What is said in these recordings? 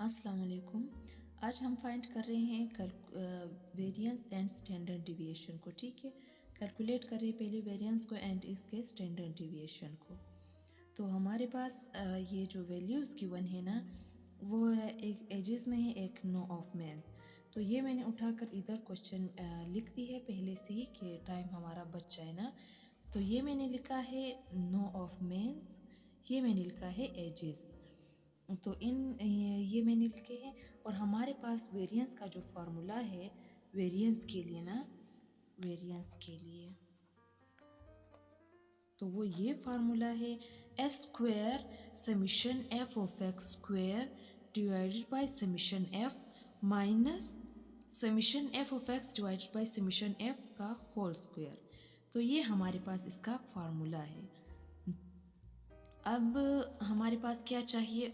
अस्सलाम वालेकुम। आज हम फाइंड कर रहे हैं वेरिएंस एंड स्टैंडर्ड डिविएशन को। ठीक है, कैलकुलेट कर रहे हैं पहले वेरिएंस को एंड इसके स्टैंडर्ड डिविएशन को। तो हमारे पास ये जो वैल्यूज़ गिवन है ना, वो है एक एजेस में है, एक नो ऑफ मेंस। तो ये मैंने उठाकर इधर क्वेश्चन लिख दी है पहले से ही कि टाइम हमारा बच जाए ना। तो ये मैंने लिखा है नो ऑफ मेंस, ये मैंने लिखा है एजेस। तो ये मैंने लिखे हैं। और हमारे पास वेरिएंस का जो फार्मूला है वेरिएंस के लिए ना, वेरिएंस के लिए तो वो ये फार्मूला है S square summation F of x square divided by summation F minus summation F of x divided by summation F का होल स्क्वायर। तो ये हमारे पास इसका फार्मूला है। अब हमारे पास क्या चाहिए,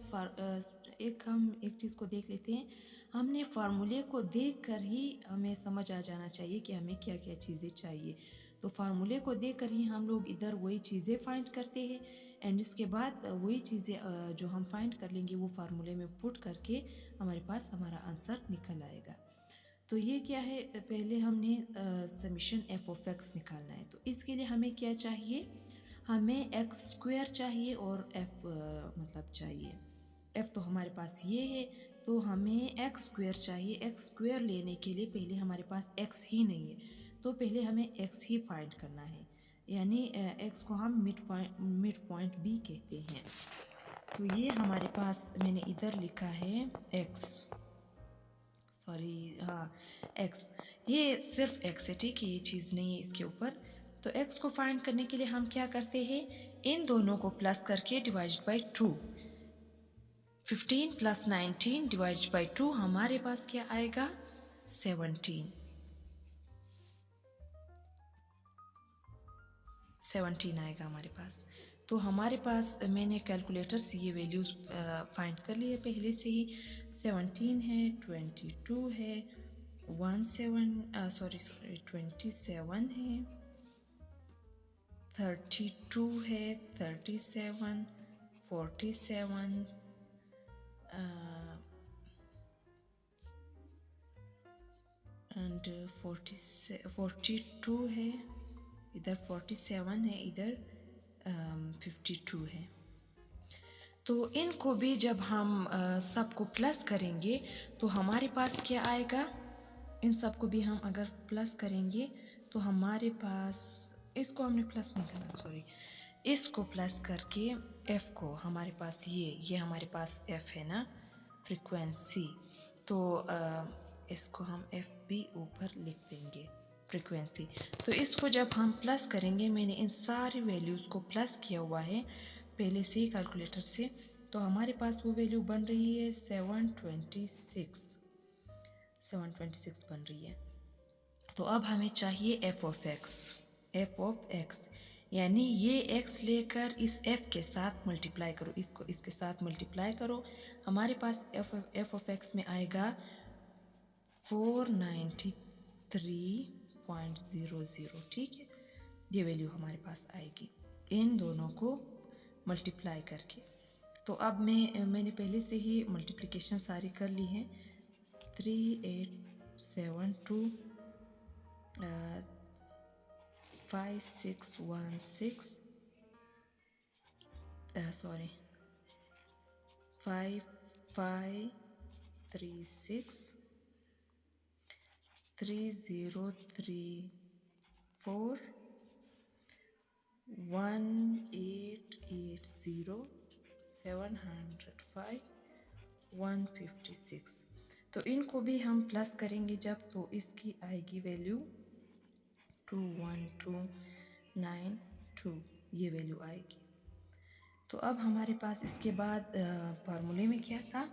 हम एक चीज़ को देख लेते हैं। हमने फार्मूले को देखकर ही हमें समझ आ जाना चाहिए कि हमें क्या क्या चीज़ें चाहिए। तो फार्मूले को देखकर ही हम लोग इधर वही चीज़ें फाइंड करते हैं एंड इसके बाद वही चीज़ें जो हम फाइंड कर लेंगे वो फार्मूले में पुट करके हमारे पास हमारा आंसर निकल आएगा। तो ये क्या है, पहले हमने समीशन एफ ऑफ एक्स निकालना है। तो इसके लिए हमें क्या चाहिए, हमें एक्स स्क्वायर चाहिए और एफ मतलब चाहिए। एफ तो हमारे पास ये है, तो हमें एक्स स्क्वायर चाहिए। एक्स स्क्वायर लेने के लिए पहले हमारे पास एक्स ही नहीं है, तो पहले हमें एक्स ही फाइंड करना है। यानी एक्स को हम मिड पॉइंट बी कहते हैं। तो ये हमारे पास मैंने इधर लिखा है एक्स, सॉरी हाँ एक्स, ये सिर्फ एक्स है, ठीक है, ये चीज़ नहीं है इसके ऊपर। तो एक्स को फाइंड करने के लिए हम क्या करते हैं, इन दोनों को प्लस करके डिवाइड बाई 2। 15 + 19 डिवाइड बाई 2 हमारे पास क्या आएगा, 17। 17 आएगा हमारे पास। तो हमारे पास मैंने कैलकुलेटर से ये वैल्यूज़ फाइंड कर लिए पहले से ही। 17 है, 22 है, 27 है, 32 है, 37, 47 एंड 42 है, इधर 47 है, इधर 52 है। तो इनको भी जब हम सबको प्लस करेंगे तो हमारे पास क्या आएगा, इन सबको भी हम अगर प्लस करेंगे तो हमारे पास, इसको हमने प्लस नहीं करना, सॉरी, इसको प्लस करके एफ को हमारे पास ये हमारे पास एफ है ना, फ्रीक्वेंसी। तो इसको हम एफ भी ऊपर लिख देंगे, फ्रीक्वेंसी। तो इसको जब हम प्लस करेंगे, मैंने इन सारी वैल्यूज़ को प्लस किया हुआ है पहले से ही कैलकुलेटर से, तो हमारे पास वो वैल्यू बन रही है 726 बन रही है। तो अब हमें चाहिए एफ ऑफ एक्स, यानी ये एक्स लेकर इस एफ के साथ मल्टीप्लाई करो, इसको इसके साथ मल्टीप्लाई करो। हमारे पास एफ ऑफ एक्स में आएगा 493.00, ठीक है, ये वैल्यू हमारे पास आएगी इन दोनों को मल्टीप्लाई करके। तो अब मैंने पहले से ही मल्टीप्लिकेशन सारी कर ली है। 3872 5616 सॉरी 5536 3034 1880 705 156। तो इनको भी हम प्लस करेंगे जब, तो इसकी आएगी वैल्यू 21292, ये वैल्यू आएगी। तो अब हमारे पास इसके बाद फार्मूले में क्या था,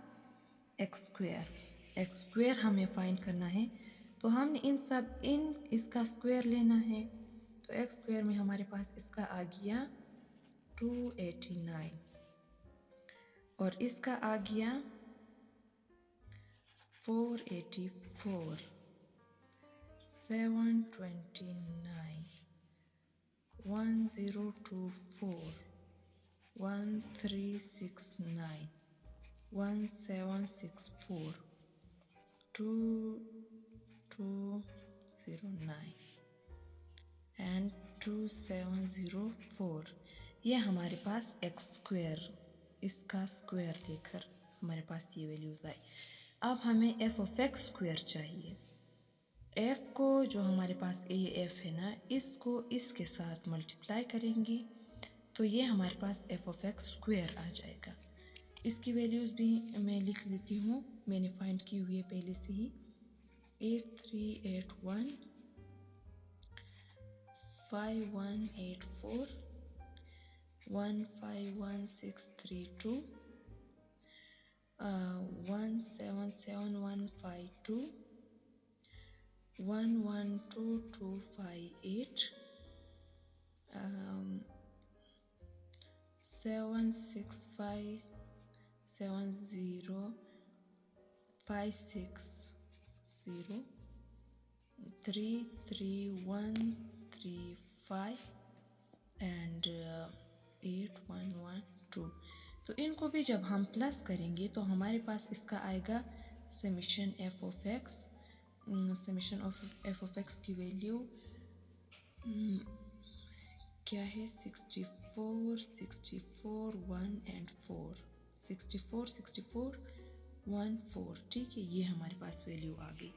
एक्स स्क्वायर हमें फाइंड करना है। तो हमने इसका स्क्वायर लेना है। तो एक्स स्क्वायर में हमारे पास इसका आ गया 289 और इसका आ गया 484, 729, 1024, 1369, 1764 2209 एंड 2704। ये हमारे पास एक्स स्क्वायर, इसका स्क्वायर लेकर हमारे पास ये वैल्यूज़ आए। अब हमें एफ ऑफ एक्स स्क्वायर चाहिए। एफ को जो हमारे पास ए एफ है ना, इसको इसके साथ मल्टीप्लाई करेंगे तो ये हमारे पास एफ ऑफ एक्स स्क्वायर आ जाएगा। इसकी वैल्यूज़ भी मैं लिख लेती हूँ, मैंने फाइंड की हुई है पहले से ही। 8381 5184 151632 177152 112258 76570 560 33135 एंड 8112। तो इनको भी जब हम प्लस करेंगे तो हमारे पास इसका आएगा summation F of x. Summation of F of x की वैल्यू क्या है? 64 64 1 एंड 4, 64 64 1 4। ठीक है, ये हमारे पास वैल्यू आ गई।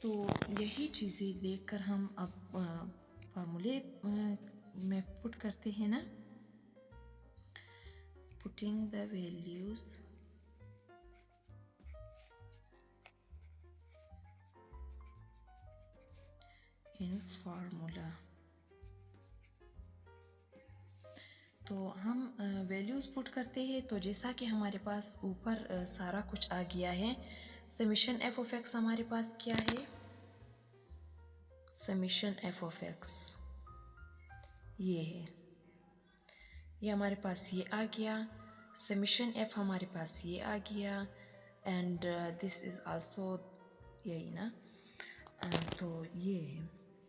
तो यही चीज़ें लेकर हम अब फार्मूले में पुट करते हैं ना। Putting the values in formula. तो हम वैल्यूज़ पुट करते हैं, तो जैसा कि हमारे पास ऊपर सारा कुछ आ गया है। समेशन एफ ऑफ एक्स हमारे पास क्या है? समेशन एफ ऑफ एक्स ये है, ये हमारे पास ये आ गया। समेशन एफ हमारे पास ये आ गया एंड दिस इज़ आल्सो यही ना। तो ये है,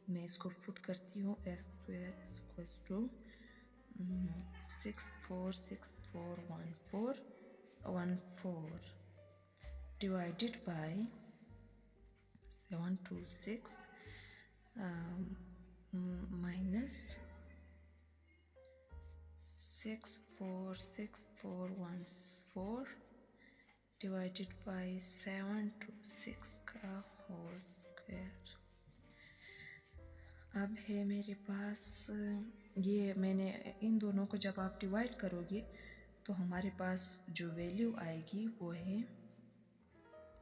मैं इसको पुट करती हूँ। S square equals to 646414 divided by 726 minus 646414 divided by 726 का होल स्क्वायर। अब है मेरे पास ये, मैंने इन दोनों को जब आप डिवाइड करोगे तो हमारे पास जो वैल्यू आएगी वो है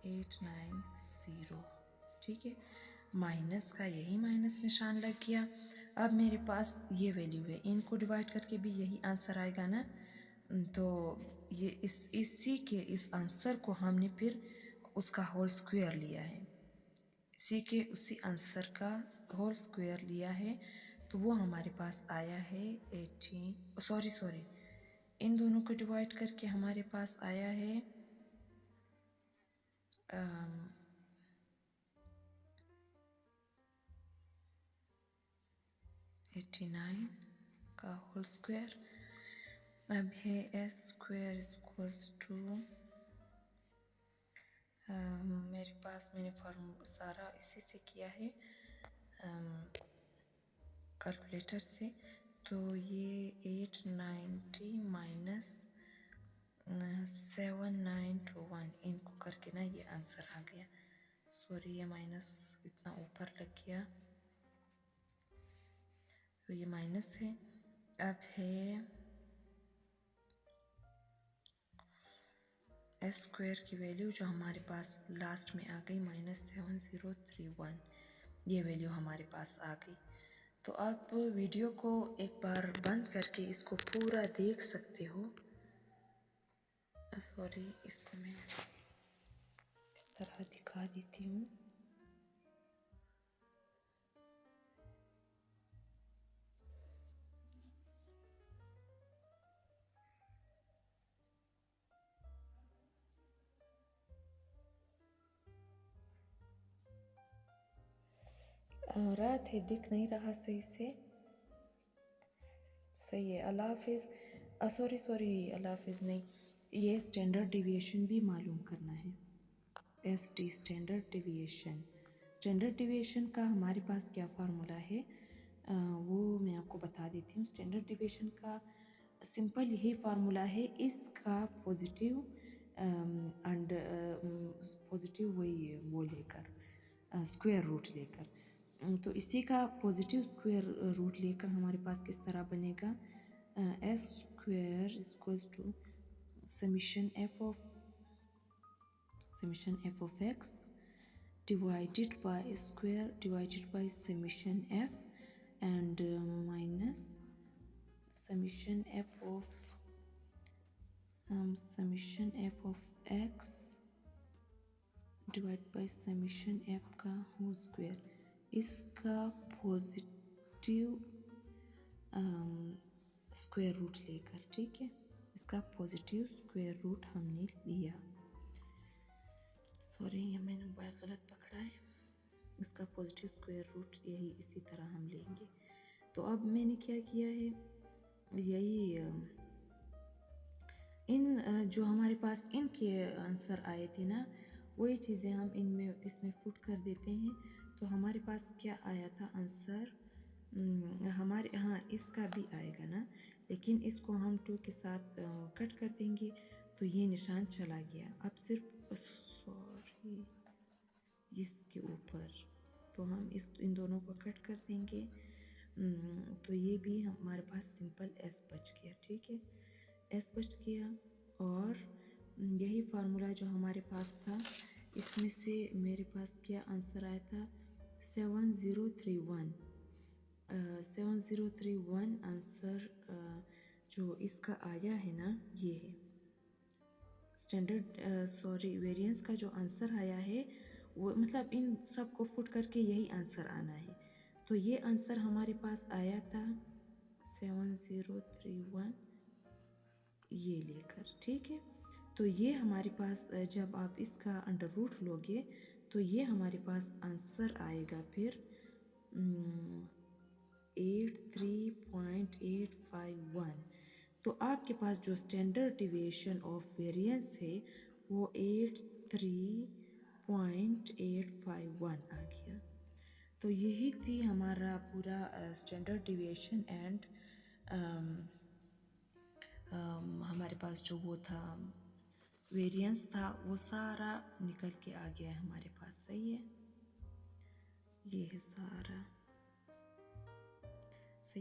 890। ठीक है, माइनस का यही माइनस निशान लग गया। अब मेरे पास ये वैल्यू है, इनको डिवाइड करके भी यही आंसर आएगा ना। तो ये इसी के इस आंसर को हमने फिर उसका होल स्क्वायर लिया है, इसी के उसी आंसर का होल स्क्वायर लिया है। तो वो हमारे पास आया है 18 इन दोनों को डिवाइड करके हमारे पास आया है 89 का होल स्क्वायर। अब है एस स्क्वायर इक्वल्स टू, मेरे पास मैंने फॉर्मूला सारा इसी से किया है कैलकुलेटर से। तो ये 890 माइनस 7921 इनको करके ना ये आंसर आ गया। सॉरी, ये माइनस इतना ऊपर लग गया, तो ये माइनस है। अब है एस स्क्वायर की वैल्यू जो हमारे पास लास्ट में आ गई -7031, ये वैल्यू हमारे पास आ गई। तो आप वीडियो को एक बार बंद करके इसको पूरा देख सकते हो। सॉरी, इसको मैं इस तरह दिखा देती हूँ। रात है, दिख नहीं रहा सही से। सही है, अल्लाह हाफिज़। सॉरी अल्लाह हाफिज़ नहीं, ये स्टैंडर्ड डिविएशन भी मालूम करना है। ST standard deviation. Standard deviation का हमारे पास क्या फार्मूला है वो मैं आपको बता देती हूँ। स्टैंडर्ड डिविएशन का सिंपल यही फार्मूला है, इसका पॉजिटिव एंड पॉजिटिव वही वो लेकर स्क्वायर रूट लेकर, तो इसी का पॉजिटिव स्क्वायर रूट लेकर हमारे पास किस तरह बनेगा, S square equals to summation F of X divided by square divided by summation f and minus summation f of x divided by summation f का होल स्क्वायर, इसका पॉजिटिव स्क्वायर रूट लेकर, ठीक है, इसका पॉजिटिव स्क्वायर रूट हमने लिया। Sorry ये मैंने मोबाइल गलत पकड़ा है। इसका पॉजिटिव स्क्वायर रूट यही इसी तरह हम लेंगे। तो अब मैंने क्या किया है, यही इन जो हमारे पास इनके आंसर आए थे ना, वही चीज़ें हम इसमें फुट कर देते हैं। तो हमारे पास क्या आया था आंसर, हमारे हाँ इसका भी आएगा ना, लेकिन इसको हम 2 के साथ कट कर देंगे तो ये निशान चला गया। अब सिर्फ सॉरी इसके ऊपर तो हम इन दोनों को कट कर देंगे, तो ये भी हमारे पास सिंपल एस बच गया, ठीक है, एस बच गया। और यही फार्मूला जो हमारे पास था, इसमें से मेरे पास क्या आंसर आया था, 7031 7031 आंसर जो इसका आया है ना, ये है स्टैंडर्ड वेरिएंस का जो आंसर आया है वो, मतलब इन सब को फुट करके यही आंसर आना है। तो ये आंसर हमारे पास आया था 7031 ये लेकर, ठीक है। तो ये हमारे पास जब आप इसका अंडर रूट लोगे तो ये हमारे पास आंसर आएगा फिर 83.851। तो आपके पास जो स्टैंडर्ड डिविएशन ऑफ वेरिएंस है वो 83.851 आ गया। तो यही थी हमारा पूरा स्टैंडर्ड डिविएशन एंड हमारे पास जो वो था वेरिएंस था वो सारा निकल के आ गया है हमारे पास, सही है, ये है सारा।